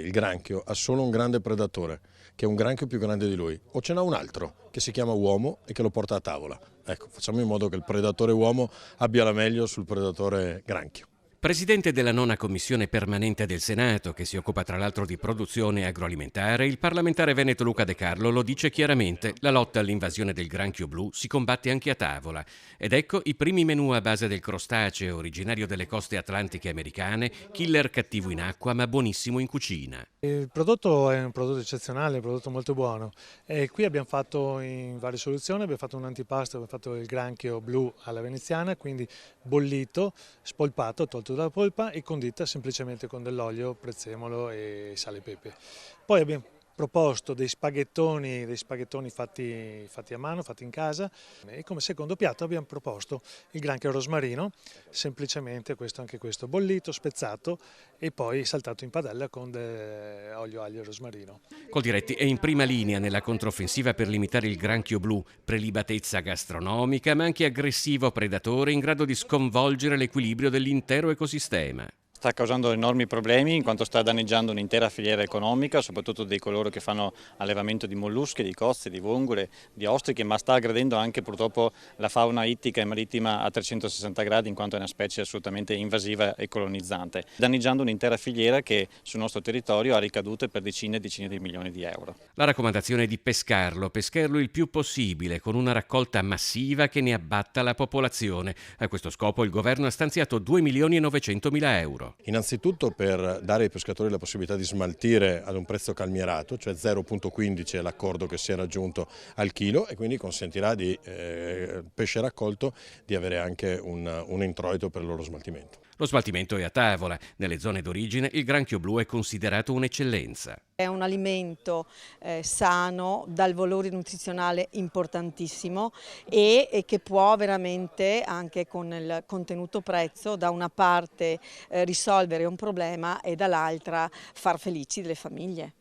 Il granchio ha solo un grande predatore, che è un granchio più grande di lui, o ce n'ha un altro, che si chiama uomo e che lo porta a tavola. Ecco, facciamo in modo che il predatore uomo abbia la meglio sul predatore granchio. Presidente della nona commissione permanente del Senato, che si occupa tra l'altro di produzione agroalimentare, il parlamentare veneto Luca De Carlo lo dice chiaramente: la lotta all'invasione del granchio blu si combatte anche a tavola. Ed ecco i primi menù a base del crostaceo, originario delle coste atlantiche americane, killer cattivo in acqua ma buonissimo in cucina. Il prodotto è un prodotto eccezionale, un prodotto molto buono e qui abbiamo fatto in varie soluzioni, abbiamo fatto un antipasto, abbiamo fatto il granchio blu alla veneziana, quindi bollito, spolpato, tolto dalla polpa e condita semplicemente con dell'olio, prezzemolo e sale e pepe. Poi abbiamo proposto dei spaghettoni fatti a mano, fatti in casa e come secondo piatto abbiamo proposto il granchio rosmarino, semplicemente anche questo bollito, spezzato e poi saltato in padella con olio, aglio e rosmarino. Coldiretti è in prima linea nella controffensiva per limitare il granchio blu, prelibatezza gastronomica ma anche aggressivo predatore in grado di sconvolgere l'equilibrio dell'intero ecosistema. Sta causando enormi problemi in quanto sta danneggiando un'intera filiera economica, soprattutto di coloro che fanno allevamento di mollusche, di cozze, di vongole, di ostriche, ma sta aggredendo anche purtroppo la fauna ittica e marittima a 360 gradi in quanto è una specie assolutamente invasiva e colonizzante, danneggiando un'intera filiera che sul nostro territorio ha ricadute per decine e decine di milioni di euro. La raccomandazione è di pescarlo il più possibile con una raccolta massiva che ne abbatta la popolazione. A questo scopo il governo ha stanziato 2.900.000 euro. Innanzitutto per dare ai pescatori la possibilità di smaltire ad un prezzo calmierato, cioè 0,15 è l'accordo che si è raggiunto al chilo e quindi consentirà di pesce raccolto di avere anche un introito per il loro smaltimento. Lo smaltimento è a tavola. Nelle zone d'origine il granchio blu è considerato un'eccellenza. È un alimento sano, dal valore nutrizionale importantissimo e che può veramente, anche con il contenuto prezzo, da una parte risolvere un problema e dall'altra far felici delle famiglie.